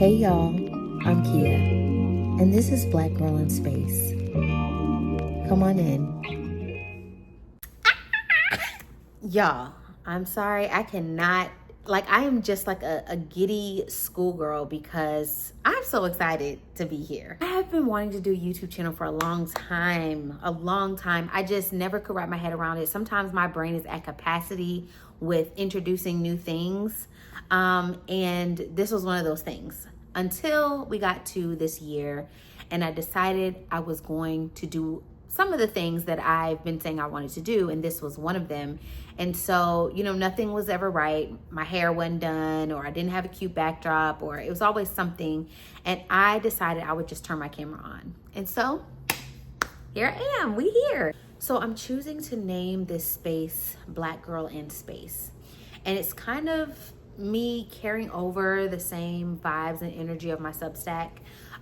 Hey y'all, I'm Kia, and this is Black Grl Space. Come on in. Y'all, I'm sorry, I cannot, I am just like a giddy schoolgirl because I'm so excited to be here. I have been wanting to do a YouTube channel for a long time. I just never could wrap my head around it. Sometimes my brain is at capacity with introducing new things. And this was one of those things until we got to this year and I decided I was going to do some of the things that I've been saying I wanted to do, and this was one of them. And so, nothing was ever right. My hair wasn't done, or I didn't have a cute backdrop, or it was always something. And I decided I would just turn my camera on. And so here I am, we here. So I'm choosing to name this space Black Grl Space. And it's kind of me carrying over the same vibes and energy of my Substack.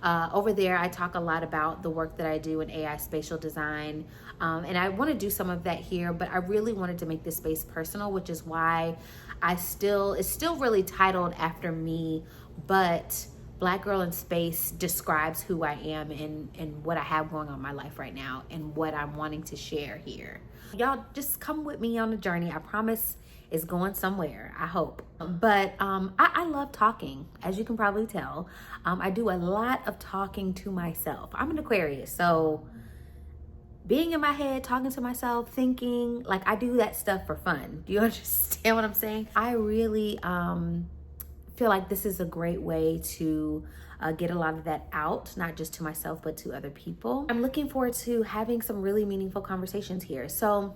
Over there, I talk a lot about the work that I do in AI spatial design. And I want to do some of that here, but I really wanted to make this space personal, which is why it's still really titled after me, but Black Grl Space describes who I am and what I have going on in my life right now and what I'm wanting to share here. Y'all just come with me on the journey. I promise it's going somewhere, I hope. But I love talking, as you can probably tell. I do a lot of talking to myself. I'm an Aquarius, so being in my head, talking to myself, thinking, I do that stuff for fun. Do you understand what I'm saying? I really feel like this is a great way to get a lot of that out, not just to myself, but to other people. I'm looking forward to having some really meaningful conversations here. So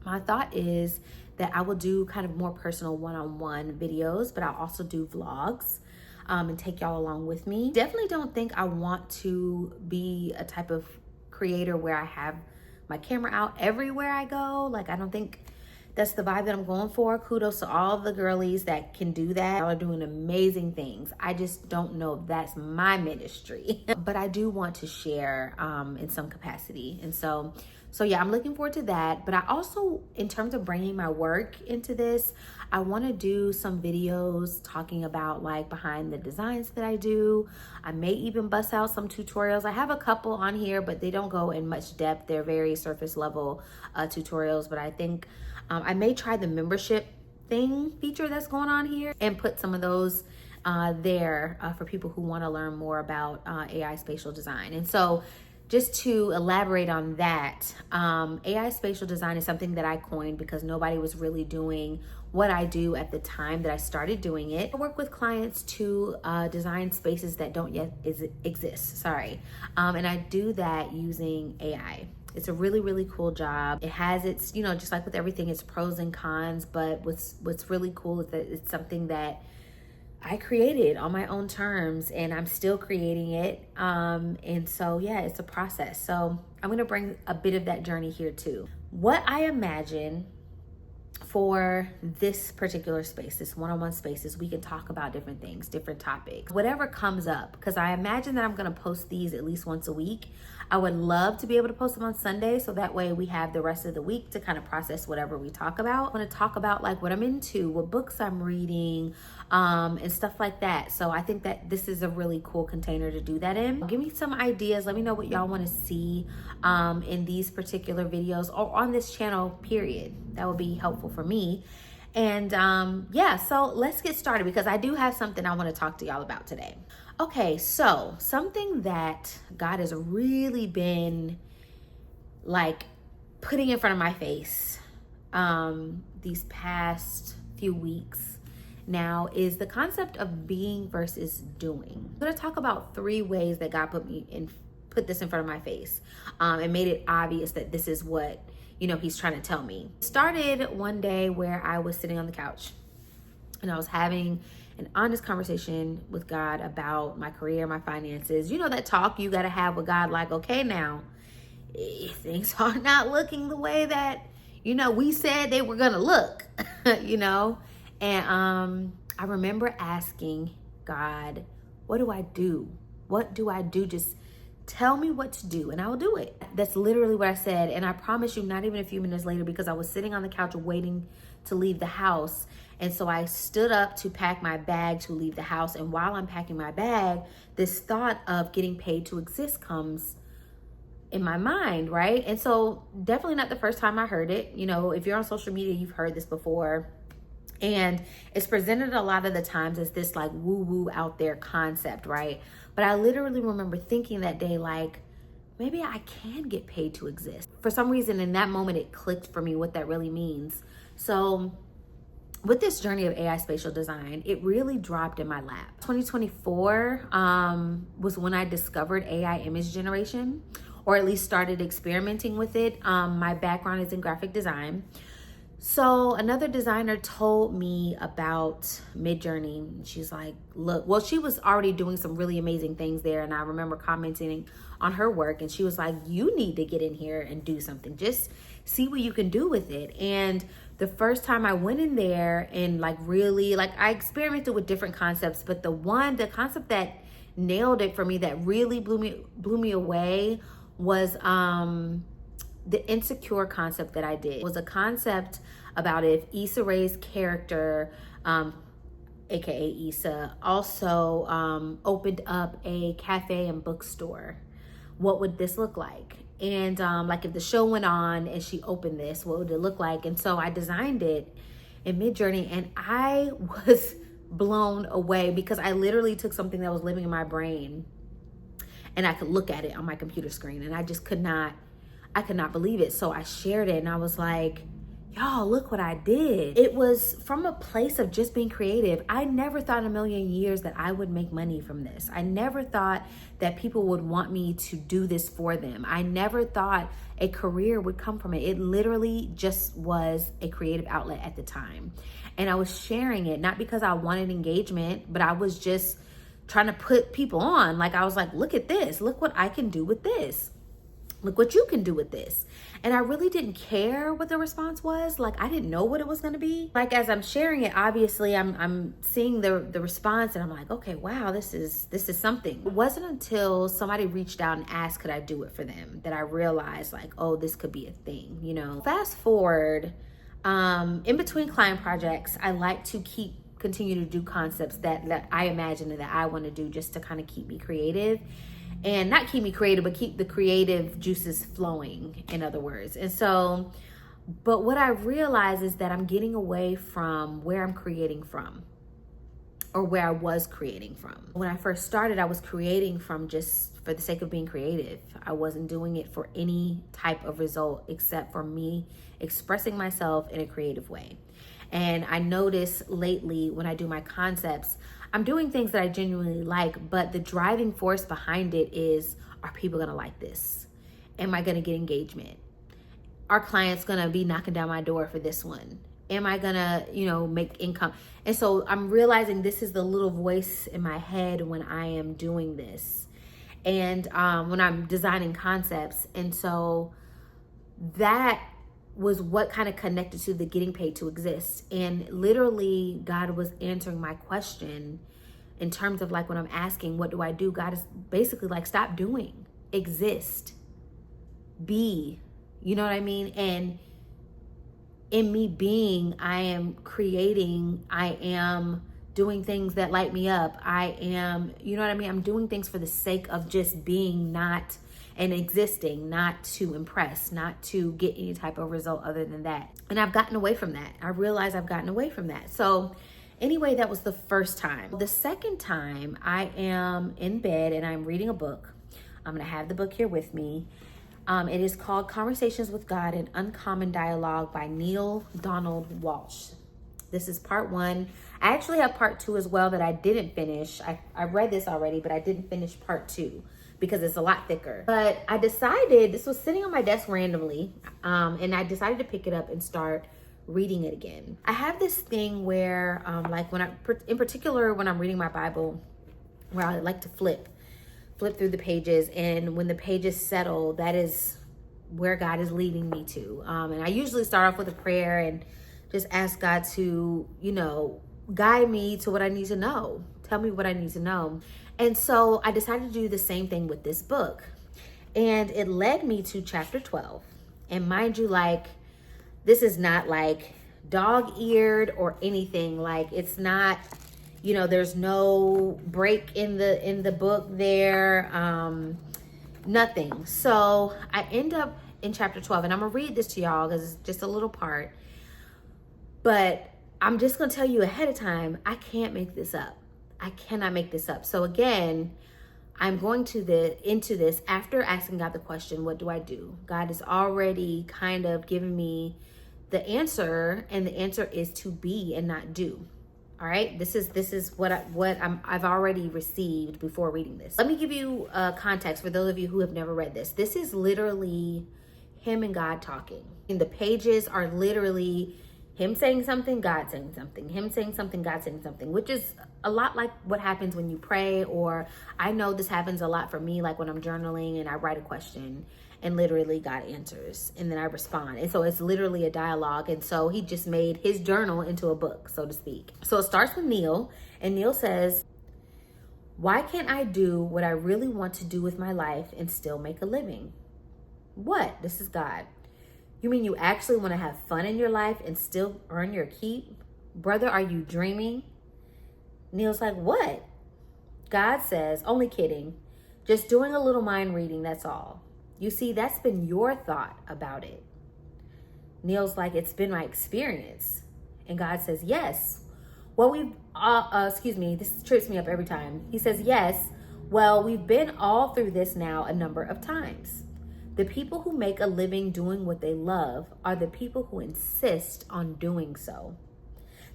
my thought is that I will do kind of more personal one-on-one videos, but I'll also do vlogs and take y'all along with me. Definitely don't think I want to be a type of creator where I have my camera out everywhere I go. I don't think that's the vibe that I'm going for. Kudos to all the girlies that can do that. Y'all are doing amazing things. I just don't know if that's my ministry, but I do want to share in some capacity. And so yeah, I'm looking forward to that. But I also, in terms of bringing my work into this, I want to do some videos talking about behind the designs that I do. I may even bust out some tutorials. I have a couple on here, but they don't go in much depth. They're very surface level tutorials, but I think I may try the membership feature that's going on here and put some of those there for people who want to learn more about AI spatial design. And so just to elaborate on that, AI spatial design is something that I coined because nobody was really doing what I do at the time that I started doing it. I work with clients to design spaces that don't yet exist, and I do that using AI. It's a really, really cool job. It has its, just like with everything, it's pros and cons, but what's really cool is that it's something that I created on my own terms and I'm still creating it. And so, yeah, it's a process. So I'm going to bring a bit of that journey here too. What I imagine for this particular space, this one-on-one space, is we can talk about different things, different topics, whatever comes up, because I imagine that I'm going to post these at least once a week. I would love to be able to post them on Sunday, so that way we have the rest of the week to kind of process whatever we talk about. I want to talk about what I'm into, what books I'm reading, and stuff like that. So I think that this is a really cool container to do that in. Give me some ideas. Let me know what y'all want to see in these particular videos or on this channel, period. That would be helpful for me. And yeah, so let's get started because I do have something I want to talk to y'all about today. Okay, so something that God has really been putting in front of my face these past few weeks now is the concept of being versus doing. I'm going to talk about 3 ways that God put this in front of my face and made it obvious that this is what he's trying to tell me. It started one day where I was sitting on the couch and I was having an honest conversation with God about my career, my finances. That talk you got to have with God, okay, now things are not looking the way that, we said they were going to look, And I remember asking God, what do I do? What do I do? Just tell me what to do and I will do it. That's literally what I said. And I promise you, not even a few minutes later, because I was sitting on the couch waiting to leave the house And so I stood up to pack my bag to leave the house. And while I'm packing my bag, this thought of getting paid to exist comes in my mind, right? And so definitely not the first time I heard it. You know, if you're on social media, you've heard this before. And it's presented a lot of the times as this like woo-woo out there concept, right? But I literally remember thinking that day, like, maybe I can get paid to exist. For some reason in that moment, it clicked for me what that really means. So with this journey of AI spatial design, it really dropped in my lap. 2024 was when I discovered AI image generation, or at least started experimenting with it. My background is in graphic design. So another designer told me about Midjourney. She's like, look, well, she was already doing some really amazing things there. And I remember commenting on her work, and she was like, you need to get in here and do something. Just see what you can do with it. And the first time I went in there and like really, like I experimented with different concepts, but the concept that nailed it for me, that really blew me away was the insecure concept that I did. It was a concept about if Issa Rae's character, aka Issa, also opened up a cafe and bookstore, what would this look like? And like if the show went on and she opened this, what would it look like? And so I designed it in Midjourney, and I was blown away because I literally took something that was living in my brain and I could look at it on my computer screen, and I could not believe it. So I shared it and I was like, y'all, look what I did. It was from a place of just being creative. I never thought in a million years that I would make money from this. I never thought that people would want me to do this for them. I never thought a career would come from it. It literally just was a creative outlet at the time. And I was sharing it, not because I wanted engagement, but I was just trying to put people on. Like I was like, look at this. Look what I can do with this. Look what you can do with this. And I really didn't care what the response was. Like I didn't know what it was going to be. Like as I'm sharing it, obviously I'm seeing the response, and I'm like, okay, wow, this is something. It wasn't until somebody reached out and asked could I do it for them that I realized like, oh, this could be a thing, you know. Fast forward, in between client projects, I like to continue to do concepts that I imagine and that I want to do, just to kind of keep me creative. And not keep me creative, but keep the creative juices flowing, in other words. And so, but what I realize is that I'm getting away from where I'm creating from, or where I was creating from. When I first started, I was creating from just for the sake of being creative. I wasn't doing it for any type of result except for me expressing myself in a creative way. And I notice lately when I do my concepts, I'm doing things that I genuinely like, but the driving force behind it is, are people gonna like this? Am I gonna get engagement? Are clients gonna be knocking down my door for this one? Am I gonna, make income? And so I'm realizing this is the little voice in my head when I am doing this. And when I'm designing concepts. And so that was what kind of connected to the getting paid to exist. And literally God was answering my question in terms of like when I'm asking, what do I do? God is basically like, stop doing, exist, be, you know what I mean? And in me being, I am creating, I am doing things that light me up. I am, you know what I mean? I'm doing things for the sake of just being, not and existing, not to impress, not to get any type of result other than that. And I've gotten away from that. I realize I've gotten away from that. So anyway, that was the first time. The second time, I am in bed and I'm reading a book. I'm gonna have the book here with me. It is called Conversations with God, an Uncommon Dialogue by Neale Donald Walsh. This is part 1. I actually have part 2 as well that I didn't finish. I read this already, but I didn't finish part 2. Because it's a lot thicker. But I decided, this was sitting on my desk randomly, and I decided to pick it up and start reading it again. I have this thing where, like in particular when I'm reading my Bible, where I like to flip through the pages, and when the pages settle, that is where God is leading me to. And I usually start off with a prayer and just ask God to, guide me to what I need to know. Tell me what I need to know. And so I decided to do the same thing with this book. And it led me to chapter 12. And mind you, like, this is not like dog-eared or anything. Like, it's not, you know, there's no break in the book there, nothing. So I end up in chapter 12, and I'm gonna read this to y'all because it's just a little part, but I'm just gonna tell you ahead of time, I can't make this up. I cannot make this up. So again, I'm going into this after asking God the question, what do I do? God has already kind of given me the answer, and the answer is to be and not do. All right, this is what I've already received before reading this. Let me give you context for those of you who have never read this. This is literally him and God talking. And the pages are literally him saying something, God saying something, him saying something, God saying something, which is a lot like what happens when you pray, or I know this happens a lot for me, like when I'm journaling and I write a question and literally God answers and then I respond. And so it's literally a dialogue. And so he just made his journal into a book, so to speak. So it starts with Neale, and Neale says, why can't I do what I really want to do with my life and still make a living? What? This is God. You mean you actually want to have fun in your life and still earn your keep? Brother, are you dreaming? Neale's like, what? God says, only kidding. Just doing a little mind reading, that's all. You see, that's been your thought about it. Neale's like, it's been my experience. And God says, yes. Well, this trips me up every time. He says, yes. Well, we've been all through this now a number of times. The people who make a living doing what they love are the people who insist on doing so.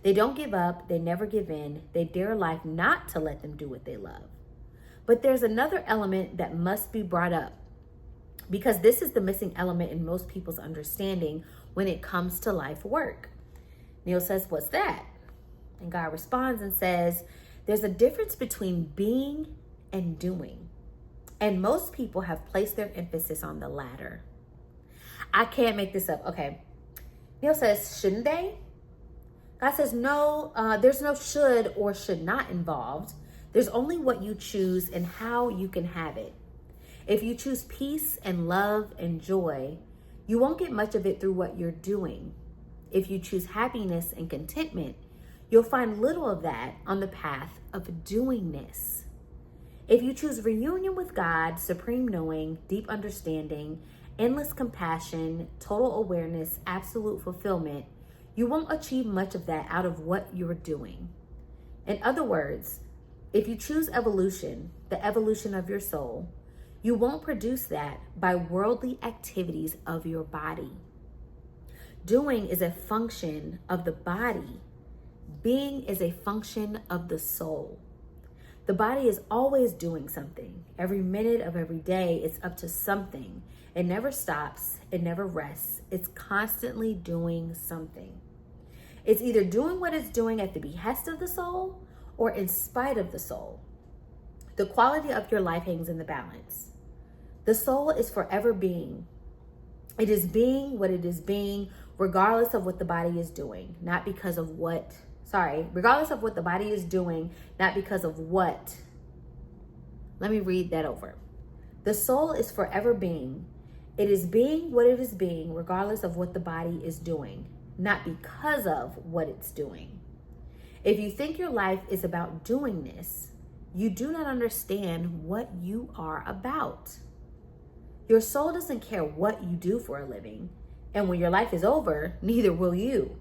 They don't give up. They never give in. They dare life not to let them do what they love. But there's another element that must be brought up, because this is the missing element in most people's understanding when it comes to life work. Neale says, what's that? And God responds and says, there's a difference between being and doing. And most people have placed their emphasis on the latter. I can't make this up. Okay. Neale says, shouldn't they? God says, no, there's no should or should not involved. There's only what you choose and how you can have it. If you choose peace and love and joy, you won't get much of it through what you're doing. If you choose happiness and contentment, you'll find little of that on the path of doingness. If you choose reunion with God, supreme knowing, deep understanding, endless compassion, total awareness, absolute fulfillment, you won't achieve much of that out of what you're doing. In other words, if you choose evolution, the evolution of your soul, you won't produce that by worldly activities of your body. Doing is a function of the body. Being is a function of the soul. The body is always doing something. Every minute of every day, it's up to something. It never stops. It never rests. It's constantly doing something. It's either doing what it's doing at the behest of the soul or in spite of the soul. The quality of your life hangs in the balance. The soul is forever being. It is being what it is being, regardless of what the body is doing, not because of what, regardless of what the body is doing, not because of what. Let me read that over. The soul is forever being. It is being what it is being, regardless of what the body is doing, not because of what it's doing. If you think your life is about doing this, you do not understand what you are about. Your soul doesn't care what you do for a living, and when your life is over, neither will you.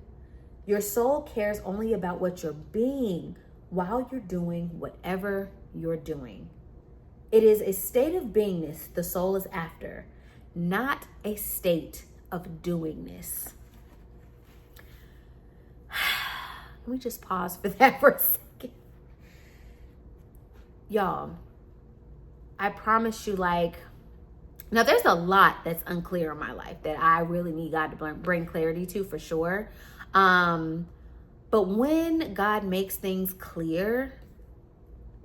Your soul cares only about what you're being while you're doing whatever you're doing. It is a state of beingness the soul is after, not a state of doingness. Let me just pause for that for a second. Y'all, I promise you, now there's a lot that's unclear in my life that I really need God to bring clarity to, for sure. But when God makes things clear,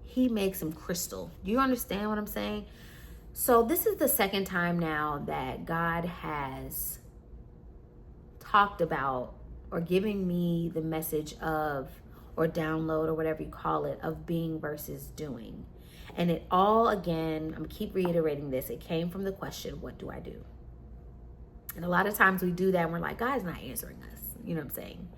he makes them crystal. Do you understand what I'm saying? So this is the second time now that God has talked about or giving me the message of, or download, or whatever you call it, of being versus doing. And it all, again, I'm keep reiterating this, it came from the question, what do I do? And a lot of times we do that and we're like, God's not answering us. you know what I'm saying?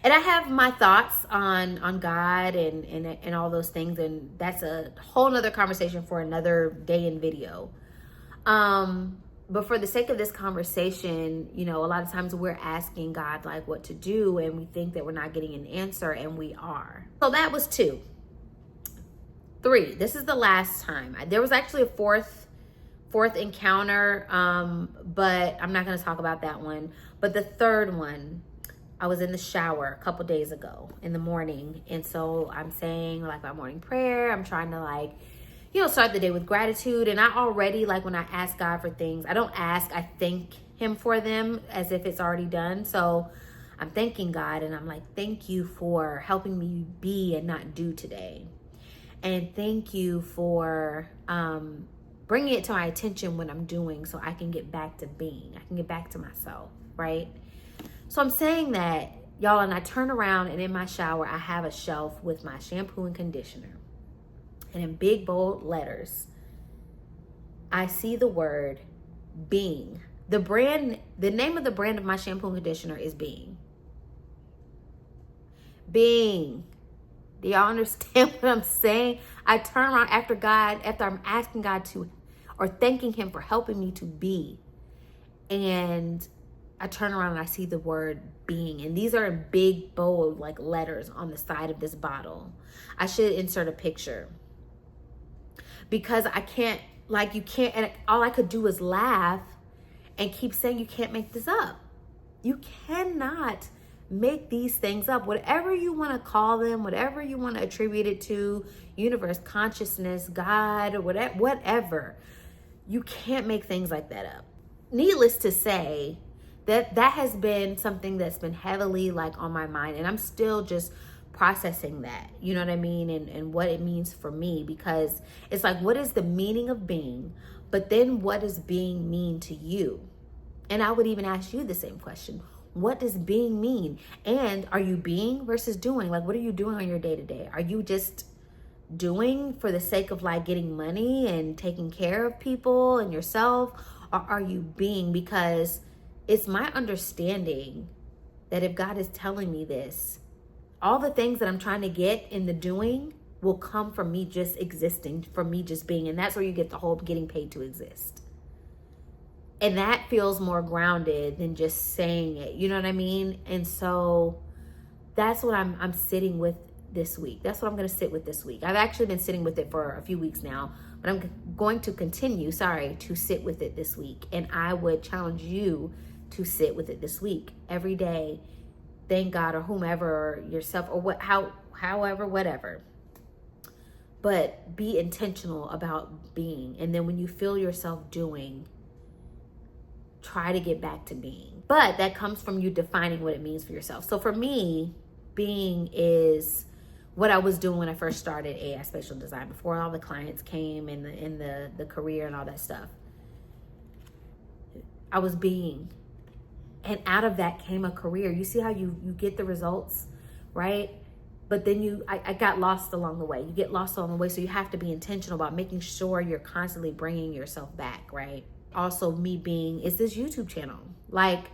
And I have my thoughts on God and all those things, and that's a whole nother conversation for another day in video. But for the sake of this conversation, you know, a lot of times we're asking God like what to do, and we think that we're not getting an answer, and we are. So that was 2. 3, this is the last time. There was actually a fourth encounter, but I'm not going to talk about that one. But the third one, I was in the shower a couple days ago in the morning. And so I'm saying like my morning prayer. I'm trying to like, you know, start the day with gratitude. And I already, like when I ask God for things, I don't ask, I thank him for them as if it's already done. So I'm thanking God, and I'm like, thank you for helping me be and not do today. And thank you for bringing it to my attention when I'm doing, so I can get back to being. I can get back to myself, right? So I'm saying that, y'all, and I turn around, and in my shower, I have a shelf with my shampoo and conditioner. And in big, bold letters, I see the word Being. The name of the brand of my shampoo and conditioner is Being. Being. Do y'all understand what I'm saying? I turn around after I'm asking God to, or thanking him for helping me to be. And I turn around and I see the word Being. And these are in big, bold, like letters on the side of this bottle. I should insert a picture. Because I can't, like, you can't, and all I could do is laugh and keep saying you can't make this up. You cannot make these things up. Whatever you want to call them, whatever you want to attribute it to, universe, consciousness, God, or whatever, you can't make things like that up. Needless to say, that has been something that's been heavily like on my mind, and I'm still just processing that, you know what I mean, and what it means for me, because it's like, what is the meaning of being? But then what does being mean to you? And I would even ask you the same question. What does being mean? And are you being versus doing? Like, what are you doing on your day-to-day? Are you just doing for the sake of like getting money and taking care of people and yourself? Or are you being? Because it's my understanding that if God is telling me this, all the things that I'm trying to get in the doing will come from me just existing, from me just being. And that's where you get the whole getting paid to exist. And that feels more grounded than just saying it. You know what I mean? And so that's what I'm sitting with this week. That's what I'm going to sit with this week. I've actually been sitting with it for a few weeks now, but I'm going to continue, to sit with it this week. And I would challenge you to sit with it this week, every day. Thank God, or whomever, or yourself, or however, whatever. But be intentional about being. And then when you feel yourself doing, try to get back to being. But that comes from you defining what it means for yourself. So for me, being is what I was doing when I first started AI Spatial Design, before all the clients came in the career and all that stuff. I was being. And out of that came a career. You see how you get the results, right? But then I got lost along the way. You get lost along the way. So you have to be intentional about making sure you're constantly bringing yourself back, right? Also, me being is this YouTube channel. Like,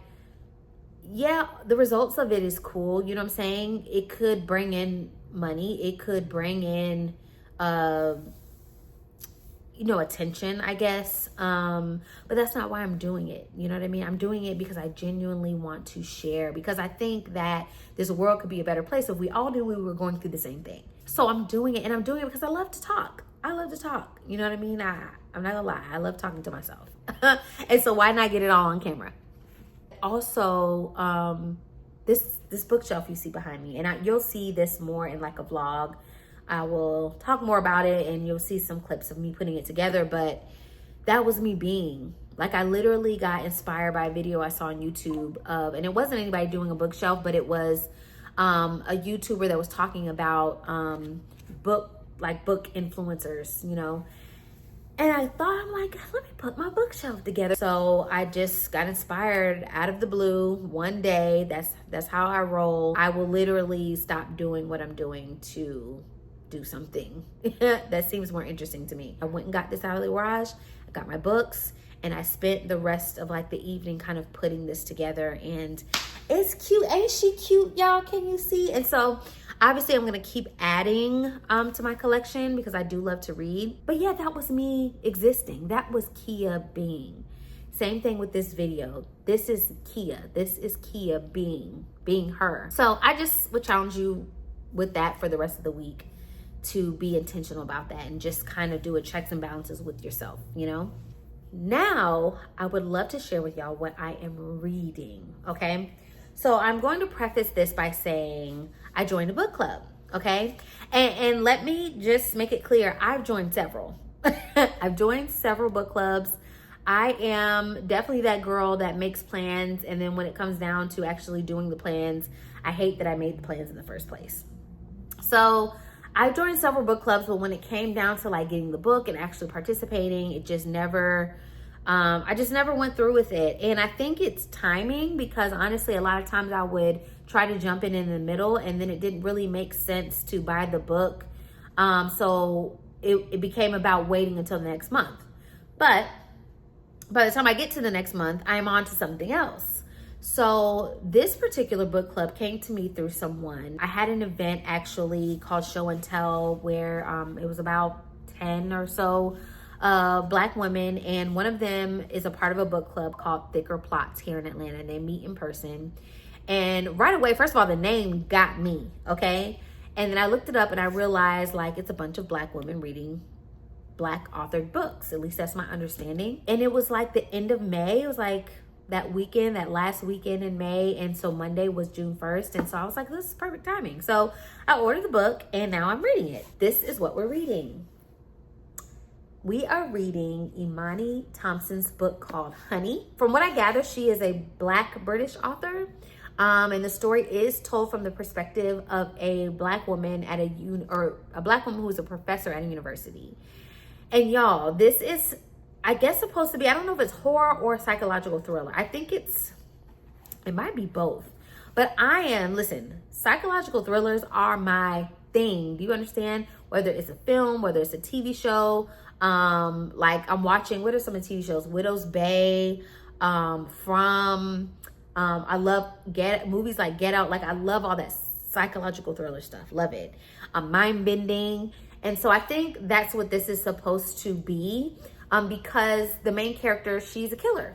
yeah, the results of it is cool. You know what I'm saying? It could bring in money. It could bring in, attention, I guess. But that's not why I'm doing it. You know what I mean? I'm doing it because I genuinely want to share, because I think that this world could be a better place if we all knew we were going through the same thing. So I'm doing it, and I'm doing it because I love to talk. I love to talk. You know what I mean? I'm not gonna lie. I love talking to myself. And so why not get it all on camera? Also, this bookshelf you see behind me, and you'll see this more in like a vlog. I will talk more about it, and you'll see some clips of me putting it together. But that was me being. Like, I literally got inspired by a video I saw on YouTube of, and it wasn't anybody doing a bookshelf, but it was a YouTuber that was talking about book influencers, you know. And I thought, I'm like, let me put my bookshelf together. So I just got inspired out of the blue one day. That's how I roll. I will literally stop doing what I'm doing to do something that seems more interesting to me. I went and got this out of the garage. I got my books, and I spent the rest of like the evening kind of putting this together. And It's cute. Ain't she cute, y'all? Can you see? And so obviously I'm gonna keep adding to my collection because I do love to read. But yeah, that was me existing. That was Kia being. Same thing with this video. This is Kia. This is Kia being her. So I just would challenge you with that for the rest of the week to be intentional about that and just kind of do a checks and balances with yourself, you know? Now, I would love to share with y'all what I am reading, okay? So I'm going to preface this by saying I joined a book club, okay? And let me just make it clear, I've joined several. I've joined several book clubs. I am definitely that girl that makes plans, and then when it comes down to actually doing the plans, I hate that I made the plans in the first place. So I've joined several book clubs, but when it came down to like getting the book and actually participating, it just never, I just never went through with it. And I think it's timing because honestly, a lot of times I would try to jump in the middle and then it didn't really make sense to buy the book. So it became about waiting until the next month. But by the time I get to the next month, I'm on to something else. So this particular book club came to me through someone. I had an event actually called Show and Tell where it was about 10 or so Black women, and one of them is a part of a book club called Thicker Plots here in Atlanta. They meet in person. And right away, first of all, the name got me, okay? And then I looked it up and I realized like it's a bunch of Black women reading Black authored books. At least that's my understanding. And it was like the end of May. It was like that weekend, that last weekend in May. And so Monday was June 1st. And so I was like, this is perfect timing. So I ordered the book and now I'm reading it. This is what we're reading. We are reading Imani Thompson's book called Honey. From what I gather, she is a Black British author. And the story is told from the perspective of a Black woman at a Black woman who is a professor at a university. And y'all, this is, I guess, supposed to be, I don't know if it's horror or psychological thriller. I think it might be both. But listen, psychological thrillers are my thing. Do you understand? Whether it's a film, whether it's a TV show, like I'm watching, what are some of the TV shows? Widow's Bay, I love movies like Get Out. Like I love all that psychological thriller stuff. Love it. Mind bending. And so I think that's what this is supposed to be, because the main character, she's a killer.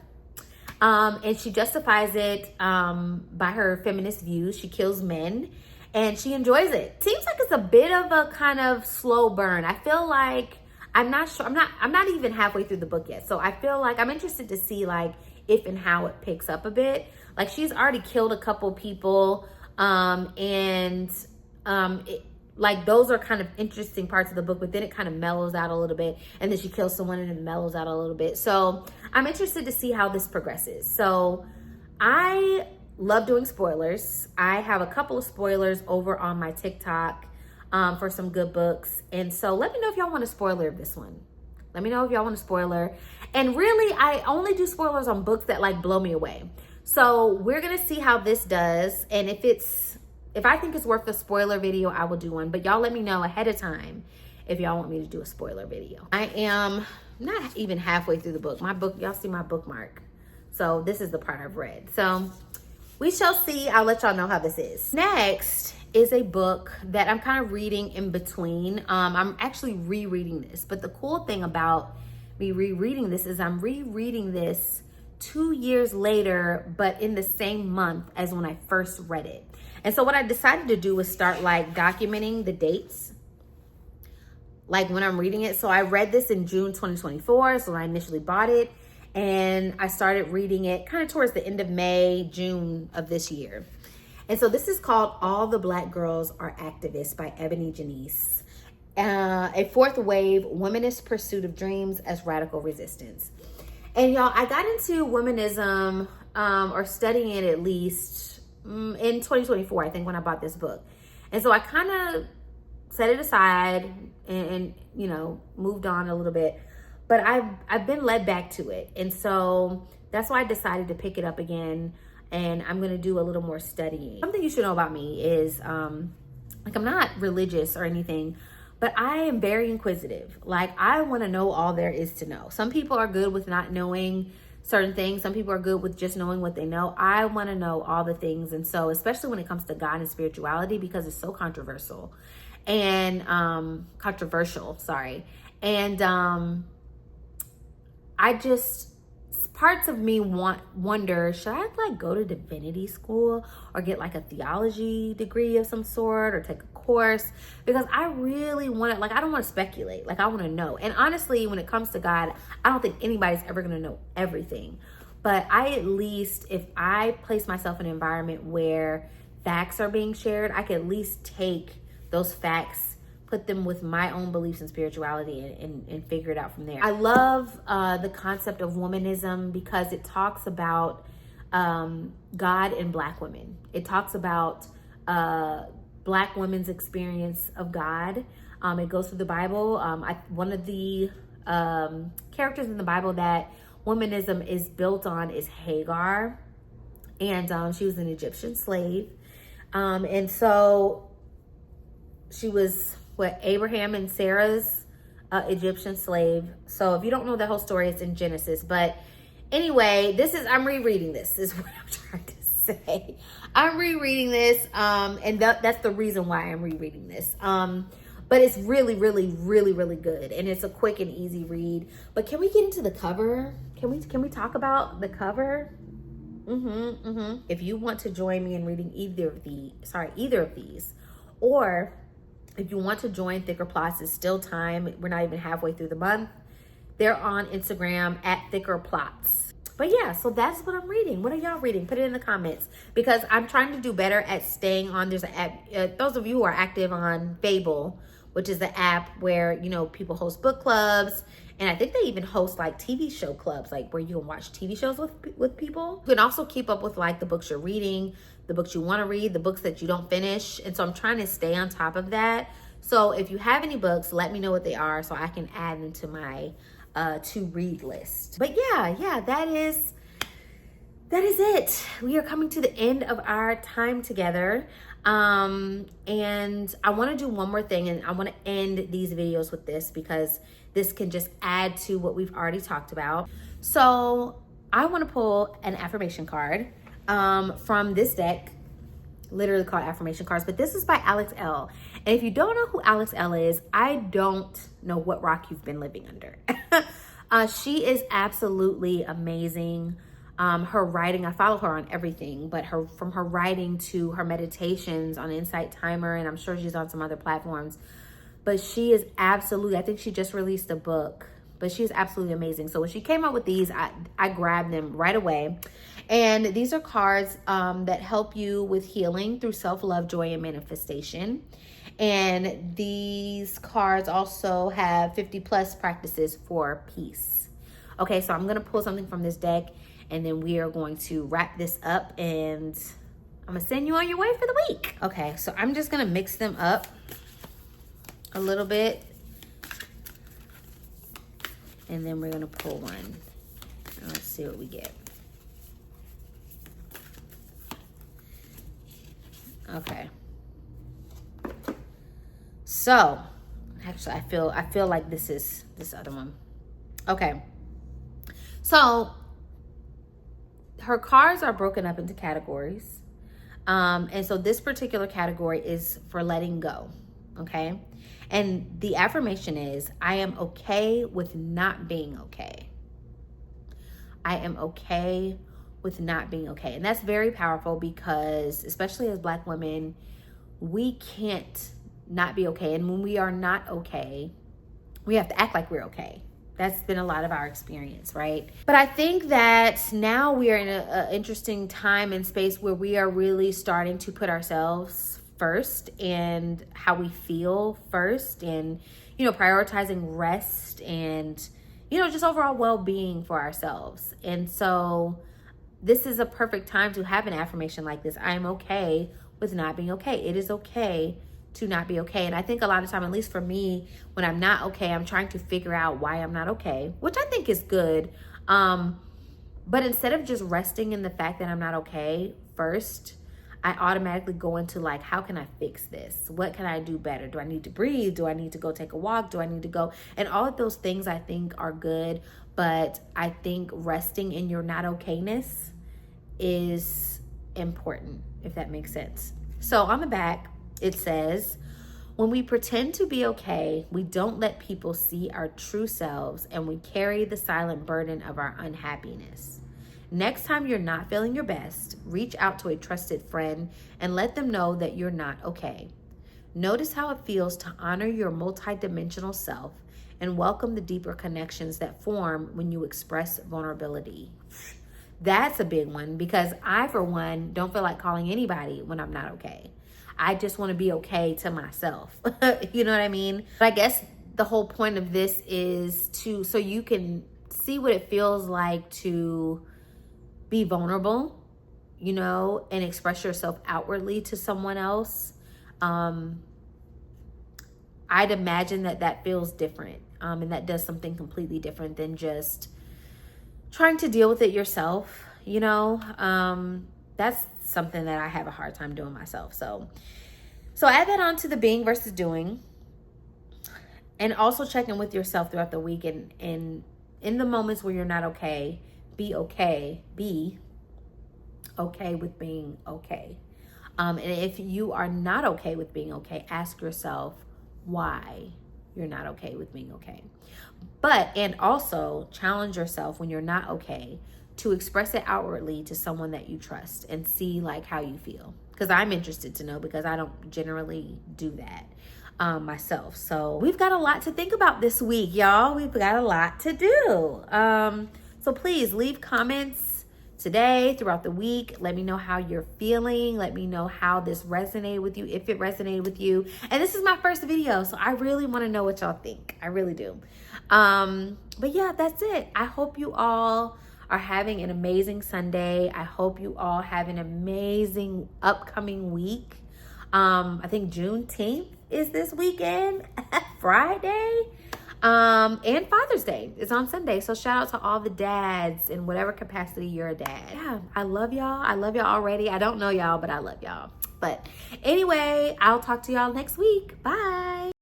And she justifies it by her feminist views. She kills men and she enjoys it. Seems like it's a bit of a kind of slow burn. I feel like, I'm not sure, I'm not even halfway through the book yet. So I feel like I'm interested to see like if and how it picks up a bit. Like she's already killed a couple people like those are kind of interesting parts of the book, but then it kind of mellows out a little bit, and then she kills someone and it mellows out a little bit. So I'm interested to see how this progresses. So I love doing spoilers. I have a couple of spoilers over on my TikTok for some good books. And so let me know if y'all want a spoiler of this one. Let me know if y'all want a spoiler. And really, I only do spoilers on books that like blow me away. So we're gonna see how this does, and if I think it's worth a spoiler video, I will do one. But y'all let me know ahead of time if y'all want me to do a spoiler video. I am not even halfway through the book. My book, y'all see my bookmark. So this is the part I've read. So we shall see. I'll let y'all know how this is. Next is a book that I'm kind of reading in between. I'm actually rereading this. But the cool thing about me rereading this is I'm rereading this 2 years later, but in the same month as when I first read it. And so what I decided to do was start like documenting the dates, like when I'm reading it. So I read this in June 2024, so when I initially bought it, and I started reading it kind of towards the end of May, June of this year. And so this is called All the Black Girls Are Activists by EbonyJanice, a fourth wave womanist pursuit of dreams as radical resistance. And y'all, I got into womanism or studying it at least in 2024, I think, when I bought this book. And so I kind of set it aside and you know, moved on a little bit, but I've been led back to it. And so that's why I decided to pick it up again, and I'm going to do a little more studying. Something you should know about me is like I'm not religious or anything, but I am very inquisitive. Like I want to know all there is to know. Some people are good with not knowing. certain things. Some people are good with just knowing what they know. I want to know all the things. And so, especially when it comes to God and spirituality, because it's so controversial and I just, parts of me wonder, should I like go to divinity school or get like a theology degree of some sort or take a course? Because I really want to, like, I don't want to speculate. Like, I want to know. And honestly, when it comes to God, I don't think anybody's ever going to know everything. But at least, if I place myself in an environment where facts are being shared, I can at least take those facts, put them with my own beliefs and spirituality and figure it out from there. I love the concept of womanism because it talks about God and Black women. It talks about Black women's experience of God. It goes through the Bible. One of the characters in the Bible that womanism is built on is Hagar. And she was an Egyptian slave. And so she was Abraham and Sarah's Egyptian slave. So if you don't know the whole story, it's in Genesis. But anyway, I'm rereading this is what I'm trying to say. I'm rereading this. And that's the reason why I'm rereading this. But it's really, really, really, really good. And it's a quick and easy read. But can we get into the cover? Can we talk about the cover? If you want to join me in reading either of these, or if you want to join Thicker Plots, it's still time. We're not even halfway through the month. They're on Instagram at Thicker Plots. But yeah, so that's what I'm reading. What are y'all reading? Put it in the comments because I'm trying to do better at staying on. There's an app. Those of you who are active on Fable, which is the app where, you know, people host book clubs. And I think they even host like TV show clubs, like where you can watch TV shows with people. You can also keep up with like the books you're reading, the books you want to read, the books that you don't finish. And so I'm trying to stay on top of that. So if you have any books, let me know what they are so I can add them to my to read list. But yeah, that is it. We are coming to the end of our time together. And I want to do one more thing, and I want to end these videos with this because this can just add to what we've already talked about. So I want to pull an affirmation card from this deck, literally called affirmation cards, but this is by Elle. And if you don't know who Elle is, I don't know what rock you've been living under. She is absolutely amazing. Her writing, I follow her on everything, but from her writing to her meditations on Insight Timer, and I'm sure she's on some other platforms, but she is absolutely, I think she just released a book, but she's absolutely amazing. So when she came out with these, I grabbed them right away. And these are cards that help you with healing through self-love, joy, and manifestation. And these cards also have 50 plus practices for peace. Okay, so I'm going to pull something from this deck, and then we are going to wrap this up, and I'm going to send you on your way for the week. Okay, so I'm just going to mix them up a little bit, and then we're going to pull one. And let's see what we get. Okay. So, actually, I feel like this is this other one. Okay. So, her cards are broken up into categories. And so this particular category is for letting go. Okay. And the affirmation is, I am okay with not being okay. I am okay with not being okay. And that's very powerful because, especially as Black women, we can't not be okay. And when we are not okay, we have to act like we're okay. That's been a lot of our experience, right? But I think that now we are in an interesting time and space where we are really starting to put ourselves first and how we feel first, and, you know, prioritizing rest and, you know, just overall well-being for ourselves. And so this is a perfect time to have an affirmation like this. I am okay with not being okay. It is okay to not be okay. And I think a lot of time, at least for me, when I'm not okay, I'm trying to figure out why I'm not okay, which I think is good. But instead of just resting in the fact that I'm not okay first, I automatically go into like, how can I fix this? What can I do better? Do I need to breathe? Do I need to go take a walk? Do I need to go? And all of those things I think are good, but I think resting in your not okayness is important, if that makes sense. So on the back, it says, when we pretend to be okay, we don't let people see our true selves, and we carry the silent burden of our unhappiness. Next time you're not feeling your best, reach out to a trusted friend and let them know that you're not okay. Notice how it feels to honor your multidimensional self and welcome the deeper connections that form when you express vulnerability. That's a big one, because I, for one, don't feel like calling anybody when I'm not okay. I just want to be okay to myself. You know what I mean? But I guess the whole point of this is so you can see what it feels like to be vulnerable, you know, and express yourself outwardly to someone else. I'd imagine that feels different. And that does something completely different than just trying to deal with it yourself, you know. That's something that I have a hard time doing myself. So add that on to the being versus doing, and also check in with yourself throughout the week. And in the moments where you're not okay, be okay with being okay. And if you are not okay with being okay, ask yourself why you're not okay with being okay. And also challenge yourself when you're not okay to express it outwardly to someone that you trust and see like how you feel. Because I'm interested to know, because I don't generally do that myself. So we've got a lot to think about this week, y'all. We've got a lot to do. So please leave comments today, throughout the week. Let me know how you're feeling. Let me know how this resonated with you, if it resonated with you. And this is my first video, so I really want to know what y'all think. I really do. But yeah, that's it. I hope you all are having an amazing Sunday. I hope you all have an amazing upcoming week. I think Juneteenth is this weekend, Friday. And Father's Day is on Sunday. So shout out to all the dads in whatever capacity you're a dad. Yeah, I love y'all. I love y'all already. I don't know y'all, but I love y'all. But anyway, I'll talk to y'all next week. Bye.